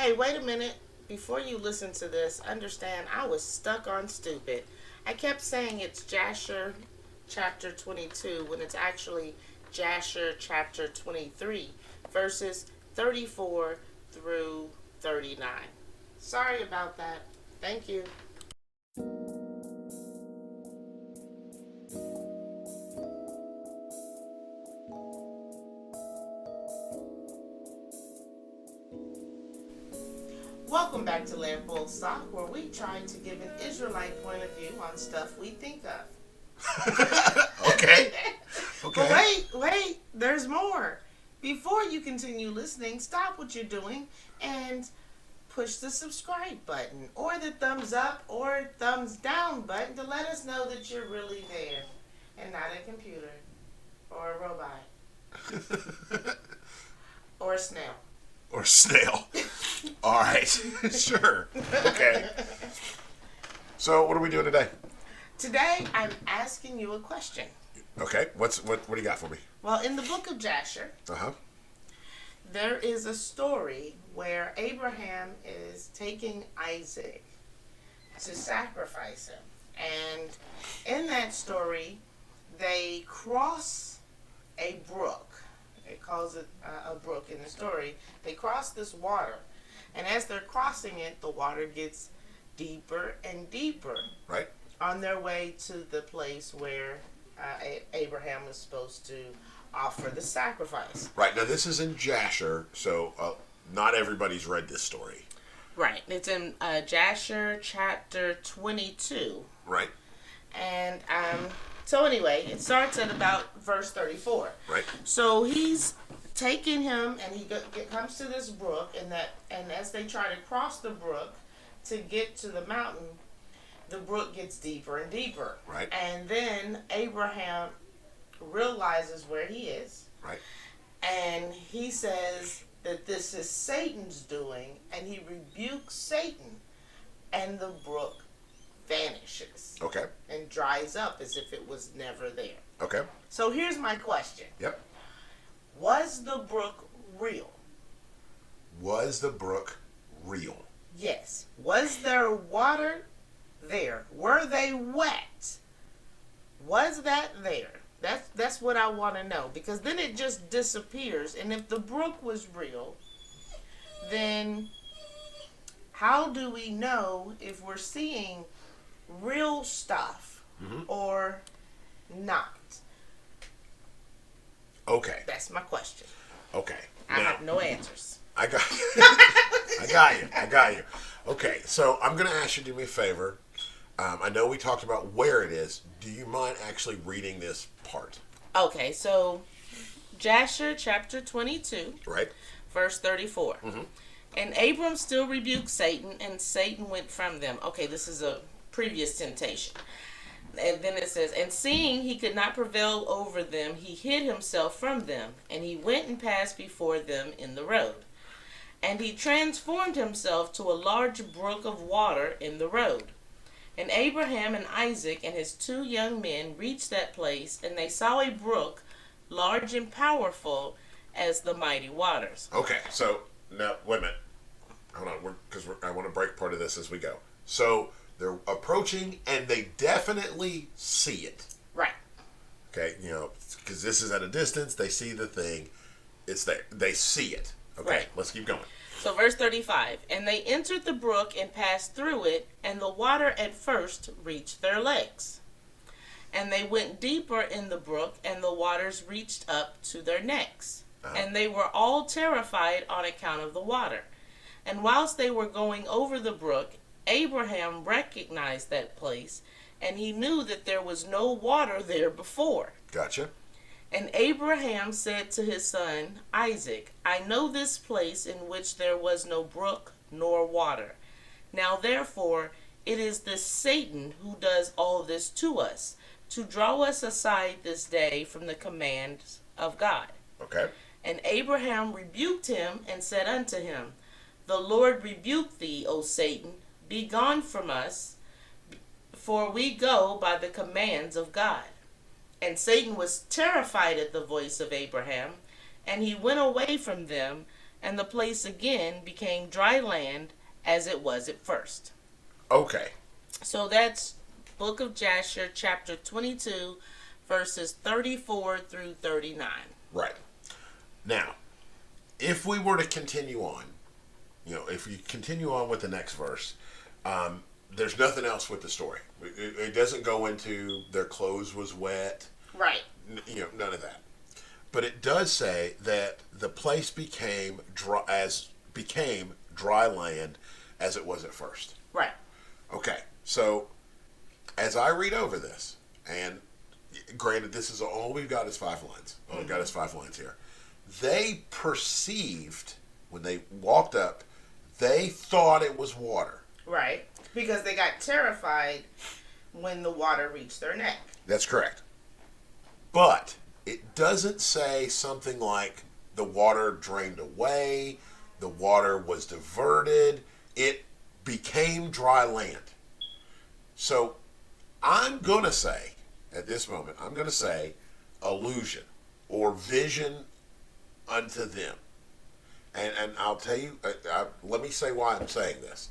Hey, wait a minute. Before you listen to this, understand I was stuck on stupid. I kept saying it's Jasher chapter 22 when it's actually Jasher chapter 23, verses 34 through 39. Sorry about that. Thank you. Welcome back to Lamp Bull Sock, where we try to give an Israelite point of view on stuff we think of. Okay. But Okay. wait, there's more. Before you continue listening, stop what you're doing and push the subscribe button or the thumbs up or thumbs down button to let us know that you're really there and not a computer or a robot or a snail. Or snail. All right. Sure. Okay. So, what are we doing today? Today, I'm asking you a question. Okay. What do you got for me? Well, in the book of Jasher, Uh-huh. there is a story where Abraham is taking Isaac to sacrifice him. And in that story, they cross a brook. It calls it a brook in the story. They cross this water. And as they're crossing it, the water gets deeper and deeper Right. on their way to the place where Abraham was supposed to offer the sacrifice. Right. Now, this is in Jasher, so not everybody's read this story. Right. It's in Jasher chapter 22. Right. And so anyway, it starts at about verse 34. Right. So he's taking him, and he comes to this brook, and as they try to cross the brook to get to the mountain, the brook gets deeper and deeper. Right. And then Abraham realizes where he is. Right. And he says that this is Satan's doing, and he rebukes Satan, and the brook vanishes Okay. and dries up as if it was never there. Okay. So here's my question. Yep. Was the brook real? Was the brook real? Yes. Was there water there? Were they wet? Was that there? That's what I want to know, because then it just disappears. And if the brook was real, then how do we know if we're seeing real stuff or not? Okay. That's my question. Okay. I Now, have no answers. I got I got you. Okay, so I'm going to ask you to do me a favor. I know we talked about where it is. Do you mind actually reading this part? Okay, so Jasher chapter 22, Right? verse 34. Mm-hmm. And Abram still rebuked Satan, and Satan went from them. Okay, this is a previous temptation. And then it says, and seeing he could not prevail over them, he hid himself from them, and he went and passed before them in the road. And he transformed himself to a large brook of water in the road. And Abraham and Isaac and his 2 young men reached that place, and they saw a brook, large and powerful as the mighty waters. Okay, so now, wait a minute. Hold on, because I want to break part of this as we go. So they're approaching, and they definitely see it. Right. Okay, because this is at a distance. They see the thing. It's there. They see it. Okay, Right. Let's keep going. So verse 35, and they entered the brook and passed through it, and the water at first reached their legs. And they went deeper in the brook, and the waters reached up to their necks. And they were all terrified on account of the water. And whilst they were going over the brook, Abraham recognized that place, and he knew that there was no water there before. Gotcha. And Abraham said to his son Isaac, I know this place in which there was no brook nor water. Now therefore it is this Satan who does all this to us, to draw us aside this day from the commands of God. Okay. And Abraham rebuked him and said unto him, The Lord rebuke thee, O Satan, be gone from us, for we go by the commands of God. And Satan was terrified at the voice of Abraham, and he went away from them and the place again became dry land as it was at first. Okay. So that's Book of Jasher, chapter 22, verses 34 through 39. Right. Now, if we were to continue on, if you continue on with the next verse, there's nothing else with the story. It doesn't go into their clothes was wet. Right. None of that. But it does say that the place became dry land as it was at first. Right. Okay. So, as I read over this, and granted, this is all we've got is 5 lines. All we've got is 5 lines here. They perceived, when they walked up, they thought it was water. Right. Because they got terrified when the water reached their neck. That's correct. But it doesn't say something like the water drained away, the water was diverted, it became dry land. So I'm going to say, at this moment, illusion or vision unto them. And I'll tell you, let me say why I'm saying this.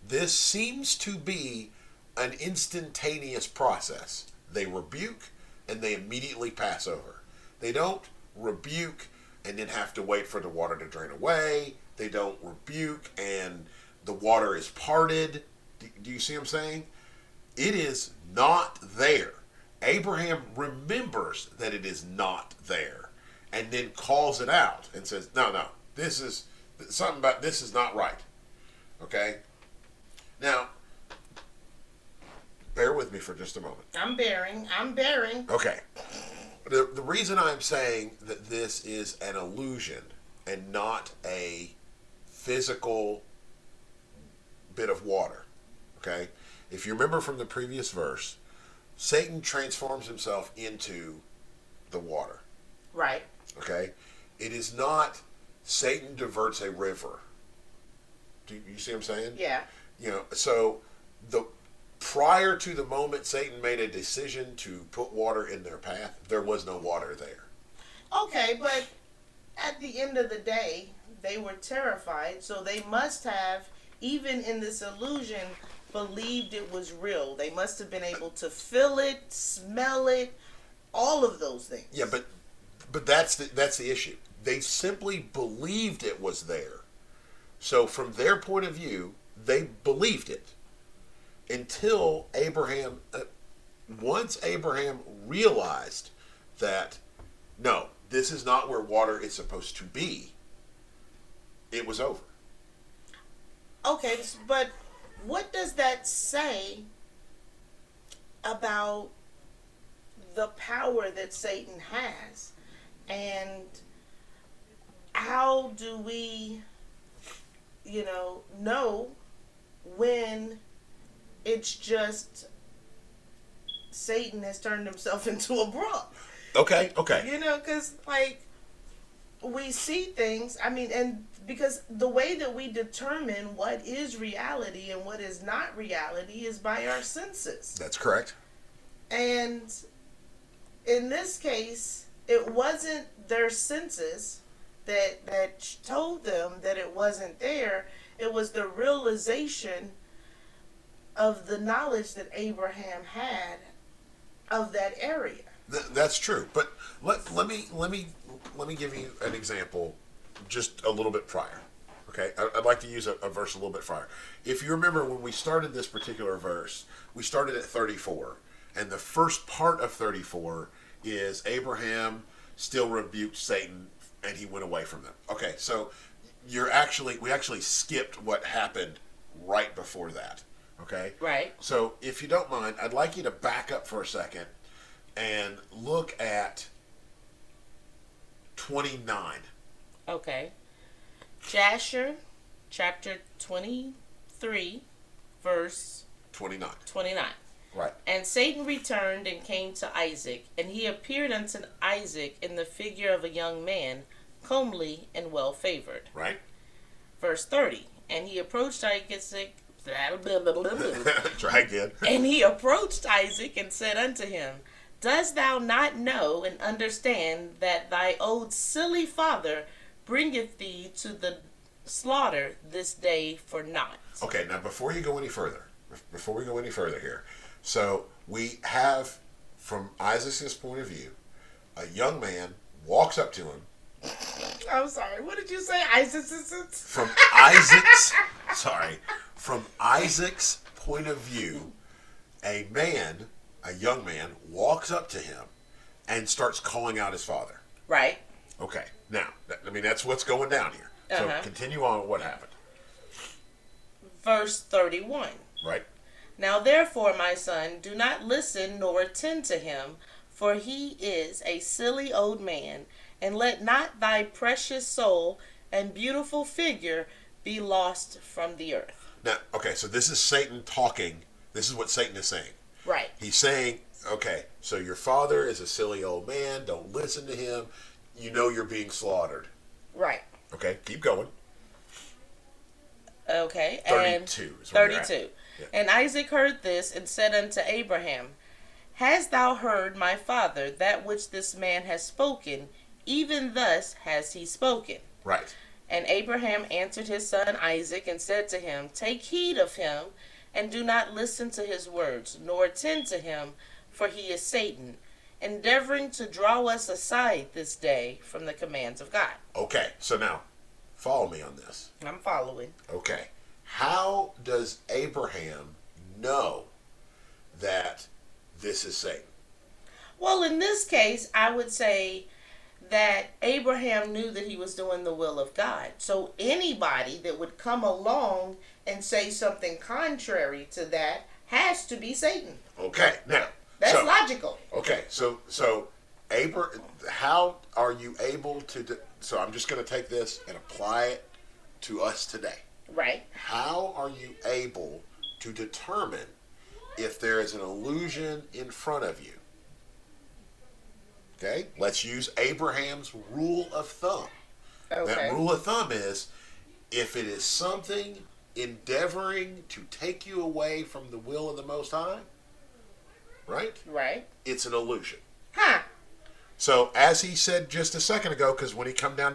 This seems to be an instantaneous process. They rebuke and they immediately pass over. They don't rebuke and then have to wait for the water to drain away. They don't rebuke and the water is parted. Do you see what I'm saying? It is not there. Abraham remembers that it is not there and then calls it out and says, no, this is something about this is not right. Okay? Now, bear with me for just a moment. I'm bearing. Okay. The reason I'm saying that this is an illusion and not a physical bit of water, okay? If you remember from the previous verse, Satan transforms himself into the water. Right. Okay? It is not Satan diverts a river. Do you see what I'm saying? Yeah. So prior to the moment Satan made a decision to put water in their path, there was no water there. Okay, but at the end of the day, they were terrified, so they must have, even in this illusion, believed it was real. They must have been able to feel it, smell it, all of those things. Yeah, but that's the issue. They simply believed it was there. So from their point of view, they believed it until Abraham, once Abraham realized that, no, this is not where water is supposed to be, it was over. Okay, but what does that say about the power that Satan has? And how do we, know when it's just Satan has turned himself into a brook? Okay. Because, we see things, and because the way that we determine what is reality and what is not reality is by our senses. That's correct. And in this case, it wasn't their senses that told them that it wasn't there. It was the realization of the knowledge that Abraham had of that area. That's true. But let me give you an example just a little bit prior. Okay? I'd like to use a verse a little bit prior. If you remember when we started this particular verse, we started at 34. And the first part of 34 is Abraham still rebuked Satan and he went away from them. Okay, so we actually skipped what happened right before that. Okay? Right. So if you don't mind, I'd like you to back up for a second and look at 29. Okay. Jasher, chapter 23, verse 29. 29. Right. And Satan returned and came to Isaac, and he appeared unto Isaac in the figure of a young man, comely and well favored. Right. Verse 30. And he approached Isaac. Try again. And he approached Isaac and said unto him, Dost thou not know and understand that thy old silly father bringeth thee to the slaughter this day for naught. Okay, now before we go any further here, so we have, from Isaac's point of view, a young man walks up to him. I'm sorry, what did you say? From Isaac's point of view, a young man walks up to him and starts calling out his father. Right. Okay, now, that's what's going down here. So continue on with what happened. Verse 31. Right. Now therefore, my son, do not listen nor attend to him, for he is a silly old man, and let not thy precious soul and beautiful figure be lost from the earth. Now, okay, so this is Satan talking. This is what Satan is saying. Right. He's saying, okay, so your father is a silly old man. Don't listen to him. You know you're being slaughtered. Right. Okay, keep going. Okay. 32. 32. Yeah. And Isaac heard this and said unto Abraham, Hast thou heard, my father, that which this man has spoken? Even thus has he spoken. Right. And Abraham answered his son Isaac and said to him, Take heed of him, and do not listen to his words, nor attend to him, for he is Satan, endeavoring to draw us aside this day from the commands of God. Okay, so now, follow me on this. I'm following. Okay. How does Abraham know that this is Satan? Well, in this case, I would say that Abraham knew that he was doing the will of God. So anybody that would come along and say something contrary to that has to be Satan. Okay, now. That's logical. Okay, so how are you able to... So I'm just going to take this and apply it to us today. Right. How are you able to determine if there is an illusion in front of you? Okay, let's use Abraham's rule of thumb. Okay. That rule of thumb is, if it is something endeavoring to take you away from the will of the Most High, right? Right. It's an illusion. Huh. So, as he said just a second ago, because when we come back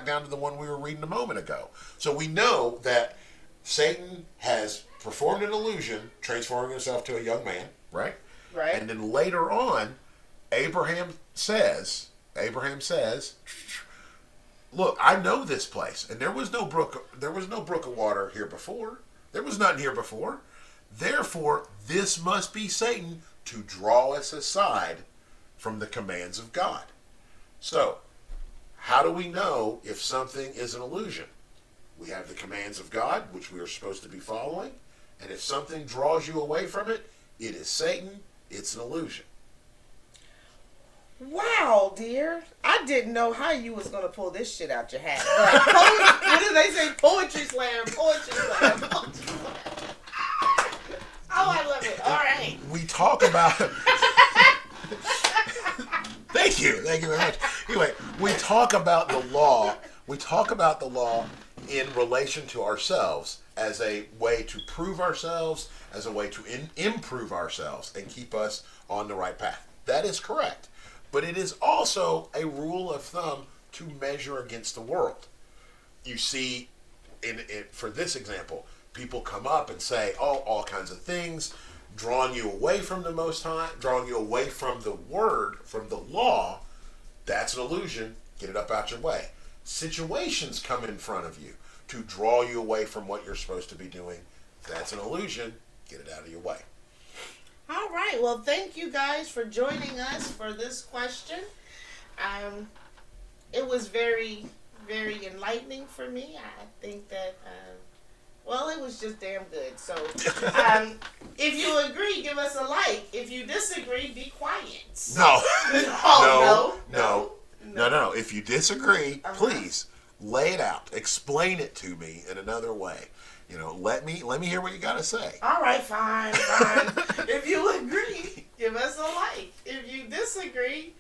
down to the one we were reading a moment ago, so we know that Satan has performed an illusion, transforming himself to a young man, right? Right. And then later on, Abraham says, "Look, I know this place, and there was no brook of water here before. There was nothing here before. Therefore, this must be Satan to draw us aside from the commands of God." So, how do we know if something is an illusion? We have the commands of God, which we are supposed to be following, and if something draws you away from it, it is Satan. It's an illusion. Wow, dear. I didn't know how you was going to pull this shit out your hat. Like, what do they say? Poetry slam, poetry slam, poetry slam. Oh, I love it. All right. We talk about... Thank you very much. Anyway, we talk about the law. We talk about the law in relation to ourselves as a way to prove ourselves, as a way to improve ourselves and keep us on the right path. That is correct. But it is also a rule of thumb to measure against the world. You see, for this example, people come up and say, all kinds of things, drawing you away from the Most High, drawing you away from the Word, from the law. That's an illusion. Get it up out your way. Situations come in front of you to draw you away from what you're supposed to be doing. That's an illusion. Get it out of your way. All right. Well, thank you guys for joining us for this question. It was very, very enlightening for me. I think that, it was just damn good. So, if you agree, give us a like. If you disagree, be quiet. No. No. If you disagree, please lay it out. Explain it to me in another way. Let me hear what you got to say. All right, fine. If you agree, give us a like. If you disagree,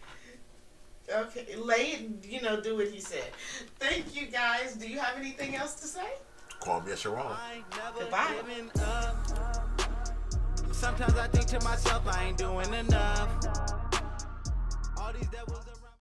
okay, do what he said. Thank you, guys. Do you have anything else to say? Call me Jasher. Goodbye. Sometimes I think to myself I ain't doing enough. All these devils